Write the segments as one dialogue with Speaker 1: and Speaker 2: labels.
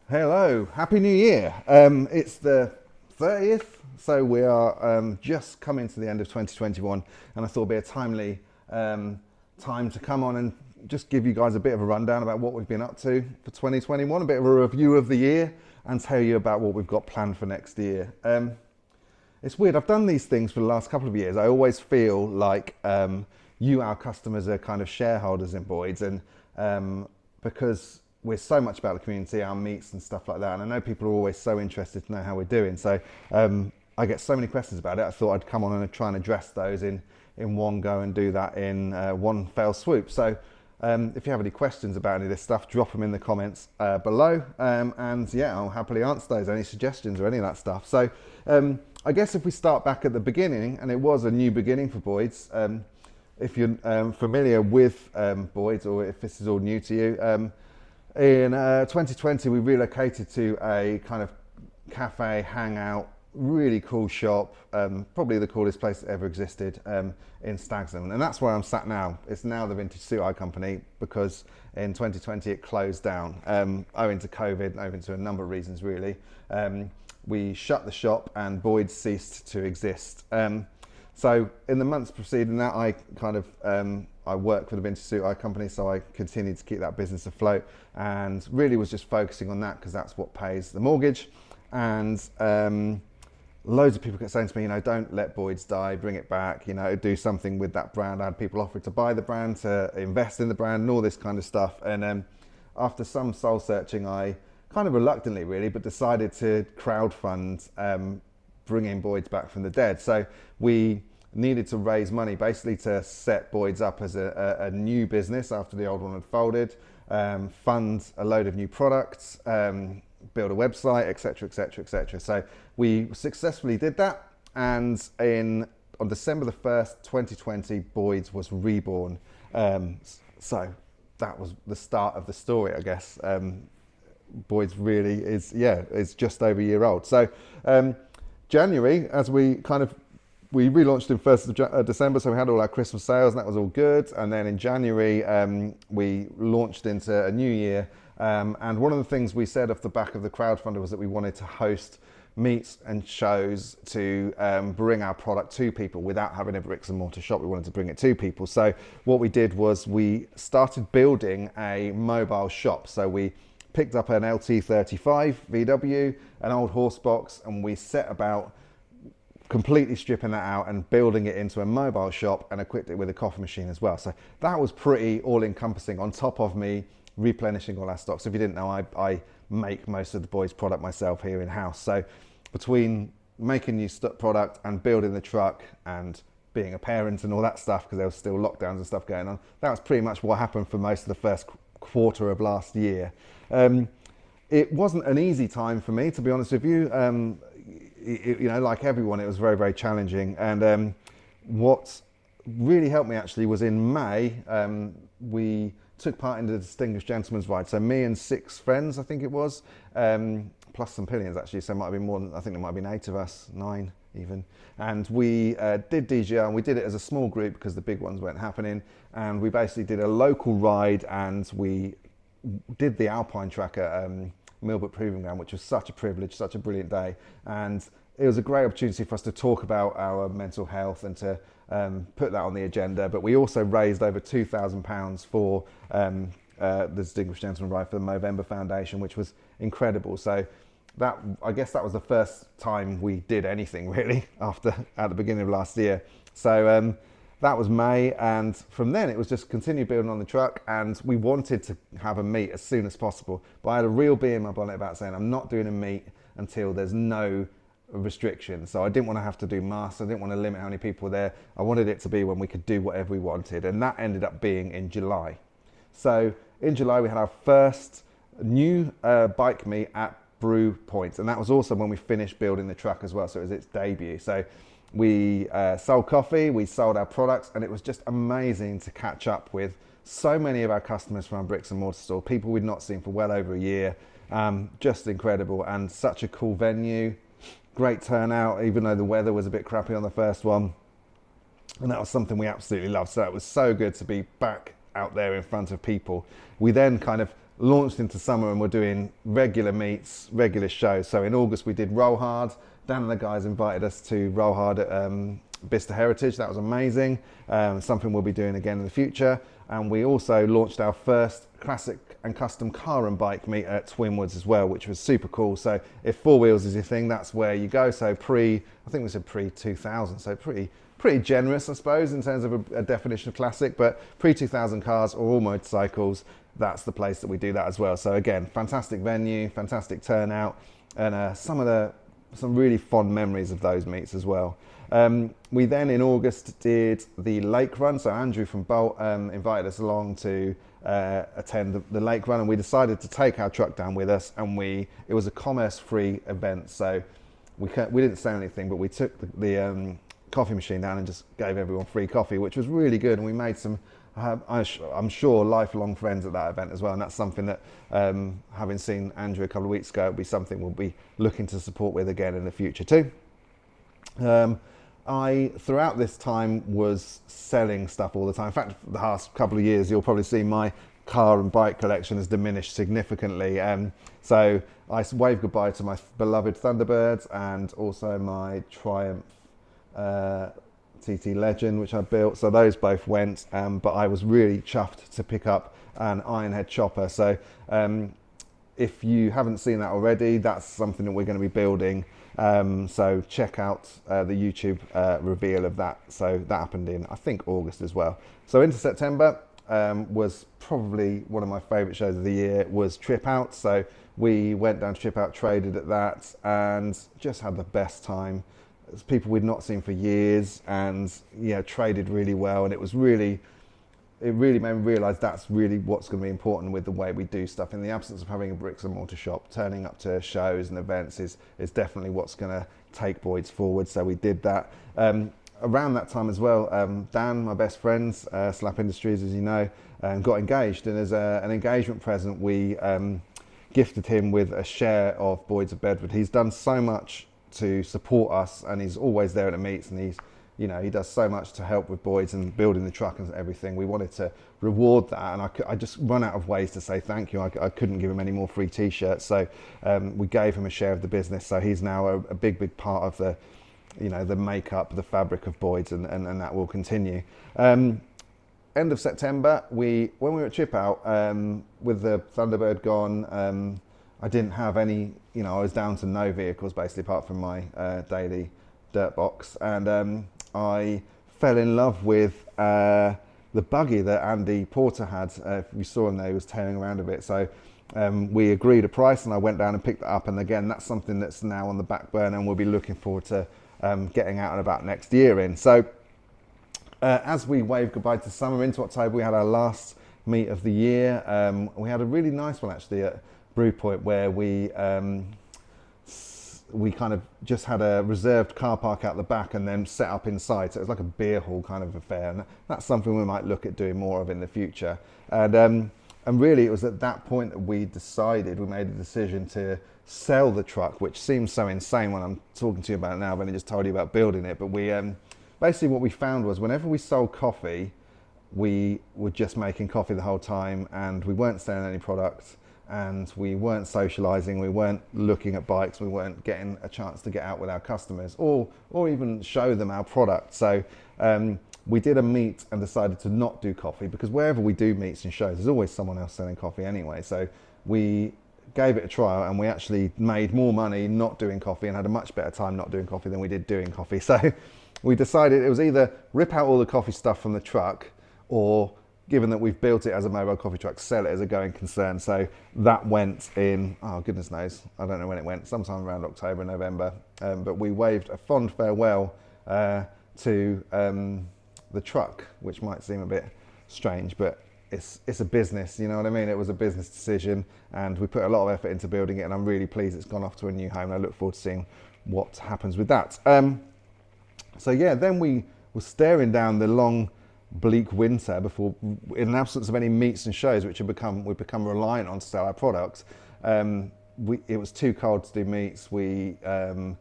Speaker 1: Hello, Happy New Year. It's the 30th, so we are just coming to the end of 2021, and I thought it'd be a timely time to come on and just give you guys a bit of a rundown about what we've been up to for 2021, a bit of a review of the year, and tell you about what we've got planned for next year. It's weird, I've done these things for the last couple of years. I always feel like you, our customers, are kind of shareholders in Boyd's, and because we're so much about the community, our meets and stuff like that, and I know people are always so interested to know how we're doing, so I get so many questions about it. I thought I'd come on and try and address those in one go and do that in one fell swoop. So if you have any questions about any of this stuff, drop them in the comments below, and yeah, I'll happily answer those, any suggestions or any of that stuff. So I guess if we start back at the beginning, and it was a new beginning for Boyd's, if you're familiar with Boyd's, or if this is all new to you, in 2020 we relocated to a kind of cafe, hangout, really cool shop, probably the coolest place that ever existed, in Stagsden, and that's where I'm sat now. It's now the Vintage Suit Eye Company, because in 2020 it closed down owing to COVID, owing to a number of reasons really. We shut the shop and Boyd's ceased to exist. So in the months preceding that, I kind of I worked for the Vintage Suit Eye Company, so I continued to keep that business afloat, and really was just focusing on that because that's what pays the mortgage. And loads of people kept saying to me, you know, don't let Boyd's die, bring it back, you know, do something with that brand. I had people offering to buy the brand, to invest in the brand, and all this kind of stuff. And after some soul searching, I kind of reluctantly really, but decided to crowdfund bringing Boyd's back from the dead. So we needed to raise money basically to set Boyd's up as a new business after the old one had folded, fund a load of new products, build a website, etc, etc, etc. So we successfully did that, and on December the 1st 2020 Boyd's was reborn. So that was the start of the story, I guess. Boyd's really is just over a year old. So January, as we relaunched in 1st of December, so we had all our Christmas sales, and that was all good. And then in January, we launched into a new year. And one of the things we said off the back of the crowdfunder was that we wanted to host meets and shows to bring our product to people without having a bricks and mortar shop. We wanted to bring it to people. So what we did was we started building a mobile shop. So we picked up an LT35 VW, an old horse box, and we set about completely stripping that out and building it into a mobile shop, and equipped it with a coffee machine as well. So that was pretty all-encompassing, on top of me replenishing all our stock. So if you didn't know, I make most of the Boyd's product myself here in-house. So between making new product and building the truck and being a parent and all that stuff, because there was still lockdowns and stuff going on, that was pretty much what happened for most of the first quarter of last year. It wasn't an easy time for me, to be honest with you. You know, like everyone, it was very, very challenging. And what really helped me actually was in May, we took part in the Distinguished Gentleman's Ride. So me and 6 friends, I think it was, plus some pillions actually. So it might have been more than, I think there might have been 8 of us, 9 even. And we did DGR, and we did it as a small group because the big ones weren't happening. And we basically did a local ride, and we did the Alpine track at Millbrook Proving Ground, which was such a privilege, such a brilliant day. And it was a great opportunity for us to talk about our mental health and to put that on the agenda. But we also raised over £2,000 for the Distinguished Gentleman Ride for the Movember Foundation, which was incredible. So that, I guess that was the first time we did anything really at the beginning of last year. So that was May, and from then it was just continue building on the truck, and we wanted to have a meet as soon as possible. But I had a real bee in my bonnet about saying I'm not doing a meet until there's no restrictions. So I didn't want to have to do masks, I didn't want to limit how many people were there. I wanted it to be when we could do whatever we wanted, and that ended up being in July. So in July we had our first new bike meet at Brew Point, and that was also when we finished building the truck as well, so it was its debut. So we sold coffee, we sold our products, and it was just amazing to catch up with so many of our customers from our bricks and mortar store, people we'd not seen for well over a year. Just incredible, and such a cool venue, great turnout, even though the weather was a bit crappy on the first one. And that was something we absolutely loved. So it was so good to be back out there in front of people. We then kind of launched into summer and we're doing regular meets, regular shows. So in August we did Roll Hard. Dan and the guys invited us to Roll Hard at Bicester Heritage. That was amazing. Something we'll be doing again in the future. And we also launched our first classic and custom car and bike meet at Twinwoods as well, which was super cool. So if four wheels is your thing, that's where you go. So I think we said pre-2000, so pretty generous, I suppose, in terms of a definition of classic, but pre-2000 cars or all motorcycles, that's the place that we do that as well. So again, fantastic venue, fantastic turnout, and some really fond memories of those meets as well. We then in August did the lake run. So Andrew from Bolt invited us along to attend the lake run, and we decided to take our truck down with us, and it was a commerce-free event. So we didn't say anything, but we took the coffee machine down and just gave everyone free coffee, which was really good, and we made some I'm sure lifelong friends at that event as well, and that's something that having seen Andrew a couple of weeks ago, it'll be something we'll be looking to support with again in the future too. I throughout this time was selling stuff all the time. In fact, the last couple of years you'll probably see my car and bike collection has diminished significantly. So I waved goodbye to my beloved Thunderbirds and also my Triumph TT Legend, which I built. So those both went, but I was really chuffed to pick up an Ironhead chopper. So if you haven't seen that already, that's something that we're going to be building. So check out the YouTube reveal of that. So that happened in, I think, August as well. So into September was probably one of my favourite shows of the year, was Trip Out. So we went down to Trip Out, traded at that, and just had the best time. It's people we'd not seen for years, and yeah, traded really well. And it really made me realise that's really what's going to be important with the way we do stuff. In the absence of having a bricks and mortar shop, turning up to shows and events is definitely what's going to take Boyd's forward. So we did that. Around that time as well, Dan, my best friend, Slap Industries, as you know, got engaged. And as an engagement present, we gifted him with a share of Boyd's of Bedford. He's done so much to support us, and he's always there at the meets, and he does so much to help with Boyd's and building the truck and everything. We wanted to reward that, and I just run out of ways to say thank you. I couldn't give him any more free t-shirts, so we gave him a share of the business. So he's now a big part of the makeup, the fabric of Boyd's, and that will continue. End of September, when we were at Trip Out, with the Thunderbird gone, I didn't have any, I was down to no vehicles basically, apart from my daily dirt box, and I fell in love with the buggy that Andy Porter had. If you saw him there, he was tearing around a bit. So we agreed a price, and I went down and picked it up. And again, that's something that's now on the back burner, and we'll be looking forward to getting out and about next year in. So as we wave goodbye to summer into October, we had our last meet of the year. We had a really nice one actually at Brew Point, where we kind of just had a reserved car park out the back and then set up inside. So it was like a beer hall kind of affair, and that's something we might look at doing more of in the future. And really it was at that point that we made a decision to sell the truck, which seems so insane when I'm talking to you about it now. I've only just told you about building it, but we basically what we found was whenever we sold coffee, we were just making coffee the whole time, and we weren't selling any products, and we weren't socializing, we weren't looking at bikes, we weren't getting a chance to get out with our customers or even show them our product. So we did a meet and decided to not do coffee, because wherever we do meets and shows, there's always someone else selling coffee anyway. So we gave it a trial, and we actually made more money not doing coffee and had a much better time not doing coffee than we did doing coffee. So we decided it was either rip out all the coffee stuff from the truck, or given that we've built it as a mobile coffee truck, sell it as a going concern. So that went in, oh goodness knows, I don't know when it went, sometime around October, November. But we waved a fond farewell to the truck, which might seem a bit strange, but it's a business, you know what I mean? It was a business decision, and we put a lot of effort into building it, and I'm really pleased it's gone off to a new home. I look forward to seeing what happens with that. So yeah, then we were staring down the long, bleak winter before, in the absence of any meets and shows, which we've become reliant on to sell our products. It was too cold to do meets. We didn't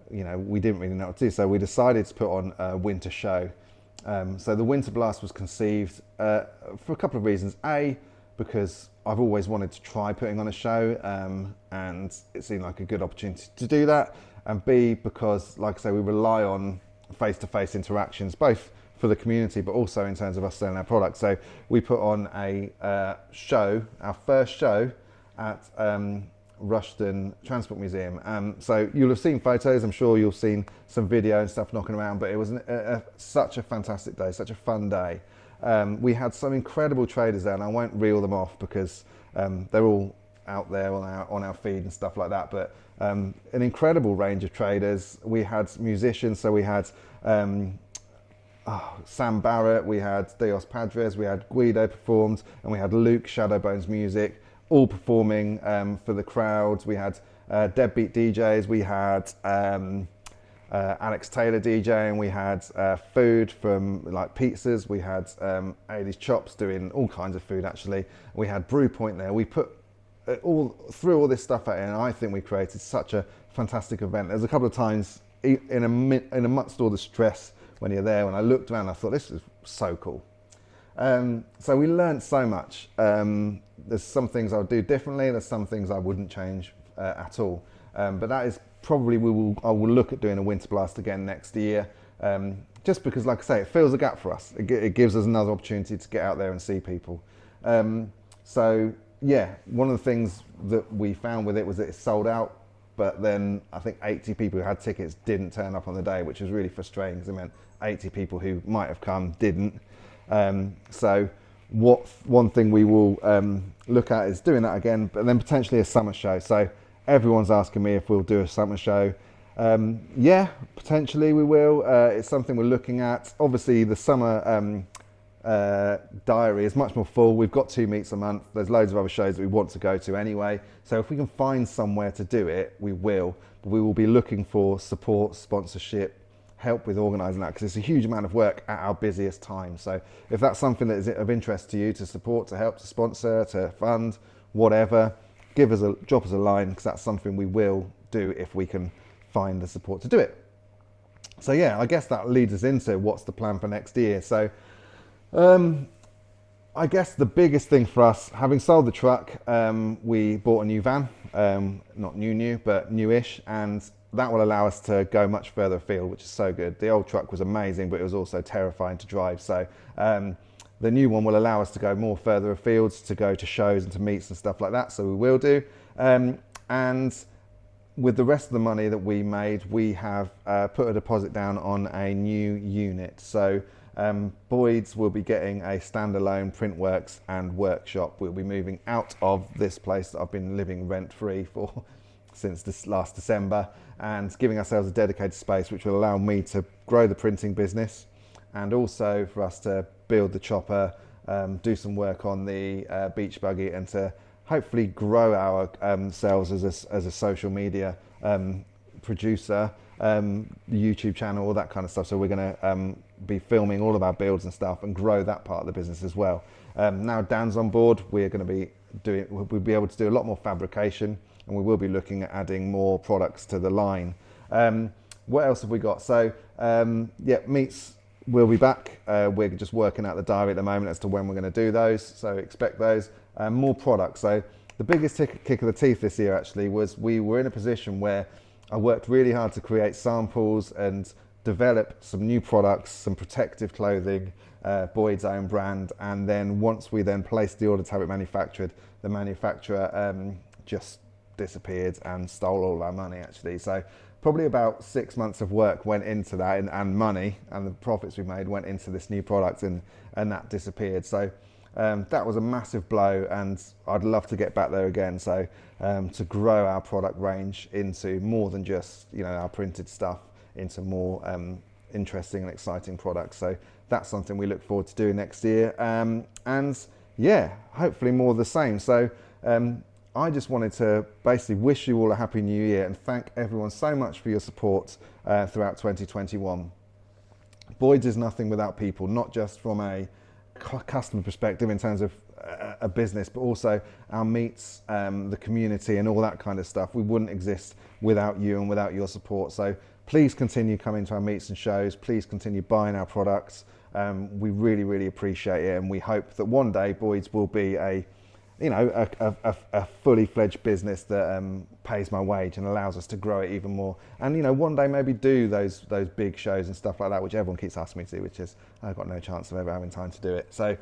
Speaker 1: really know what to do, so we decided to put on a winter show. So the Winter Blast was conceived for a couple of reasons. A, because I've always wanted to try putting on a show, and it seemed like a good opportunity to do that. And B, because, like I say, we rely on face-to-face interactions, both for the community, but also in terms of us selling our products. So we put on a show, our first show at Rushden Transport Museum. So you'll have seen photos, I'm sure you'll have seen some video and stuff knocking around, but it was such a fantastic day, such a fun day. We had some incredible traders there, and I won't reel them off because they're all out there on our feed and stuff like that, but an incredible range of traders. We had musicians, so we had Sam Barrett, we had Dios Padres, we had Guido performed, and we had Luke Shadowbones Music, all performing for the crowds. We had Deadbeat DJs, we had Alex Taylor DJing, we had food from like pizzas, we had Ailey's Chops doing all kinds of food actually. We had Brewpoint there. We put threw all this stuff at it, and I think we created such a fantastic event. There's a couple of times in amongst all the stress when you're there, when I looked around, I thought this is so cool. So we learned so much. There's some things I'll do differently, there's some things I wouldn't change at all. But that is probably, I will look at doing a Winter Blast again next year, just because, like I say, it fills a gap for us. It gives us another opportunity to get out there and see people. So yeah, one of the things that we found with it was that it sold out, but then I think 80 people who had tickets didn't turn up on the day, which was really frustrating because it meant 80 people who might have come didn't. So one thing we will look at is doing that again, but then potentially a summer show. So everyone's asking me if we'll do a summer show. Yeah, potentially we will. It's something we're looking at. Obviously the summer diary is much more full. We've got 2 meets a month. There's loads of other shows that we want to go to anyway. So if we can find somewhere to do it, we will. But we will be looking for support, sponsorship, help with organising that, because it's a huge amount of work at our busiest time. So if that's something that is of interest to you, to support, to help, to sponsor, to fund, whatever, drop us a line, because that's something we will do if we can find the support to do it. So yeah, I guess that leads us into what's the plan for next year. So I guess the biggest thing for us, having sold the truck, we bought a new van, not new, but newish, and that will allow us to go much further afield, which is so good. The old truck was amazing, but it was also terrifying to drive. So the new one will allow us to go more further afield, to go to shows and to meets and stuff like that. So we will do. And with the rest of the money that we made, we have put a deposit down on a new unit. So Boyd's will be getting a standalone printworks and workshop. We'll be moving out of this place that I've been living rent-free for since this last December, and giving ourselves a dedicated space which will allow me to grow the printing business, and also for us to build the chopper, do some work on the beach buggy, and to hopefully grow ourselves as a social media producer, the YouTube channel, all that kind of stuff. So we're going to be filming all of our builds and stuff and grow that part of the business as well. Now Dan's on board, we'll be able to do a lot more fabrication, and we will be looking at adding more products to the line. What else have we got? So yeah, meets will be back. We're just working out the diary at the moment as to when we're going to do those, so expect those. More products. So the biggest kick of the teeth this year actually was we were in a position where I worked really hard to create samples and develop some new products, some protective clothing, Boyd's own brand, and then once we then placed the order to have it manufactured, the manufacturer just disappeared and stole all our money actually. So probably about 6 months of work went into that, and money, and the profits we made went into this new product, and that disappeared. So that was a massive blow, and I'd love to get back there again. So to grow our product range into more than just, you know, our printed stuff, into more interesting and exciting products. So that's something we look forward to doing next year, and yeah, hopefully more of the same. So I just wanted to basically wish you all a happy new year and thank everyone so much for your support throughout 2021. Boyd's is nothing without people, not just from a customer perspective in terms of a business, but also our meets, the community and all that kind of stuff. We wouldn't exist without you and without your support. So please continue coming to our meets and shows. Please continue buying our products. We really, really appreciate it, and we hope that one day Boyd's will be a you know, a fully fledged business that pays my wage and allows us to grow it even more. And you know, one day maybe do those big shows and stuff like that, which everyone keeps asking me to, which is I've got no chance of ever having time to do it. So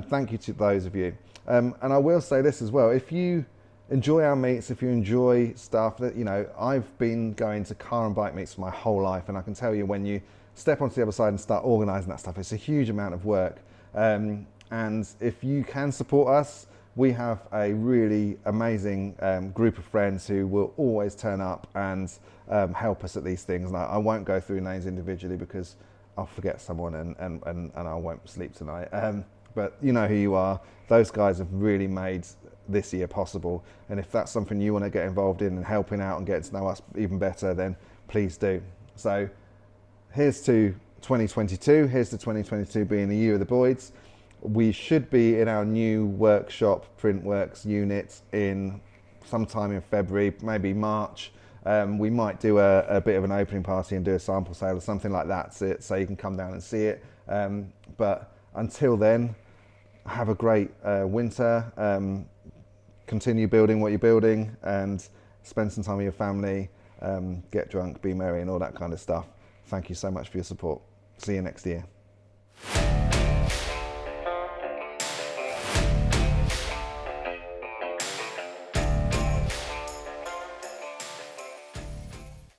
Speaker 1: thank you to those of you. And I will say this as well: if you enjoy our meets, if you enjoy stuff that, you know, I've been going to car and bike meets for my whole life, and I can tell you when you step onto the other side and start organising that stuff, it's a huge amount of work. And if you can support us, we have a really amazing group of friends who will always turn up and help us at these things. And I won't go through names individually because I'll forget someone and I won't sleep tonight. But you know who you are. Those guys have really made this year possible. And if that's something you want to get involved in and helping out and getting to know us even better, then please do. So here's to 2022. Here's to 2022 being the year of the Boyds. We should be in our new workshop, Printworks unit, in sometime in February, maybe March. We might do a bit of an opening party and do a sample sale or something like that, so you can come down and see it. But until then, have a great winter. Continue building what you're building and spend some time with your family. Get drunk, be merry, and all that kind of stuff. Thank you so much for your support. See you next year.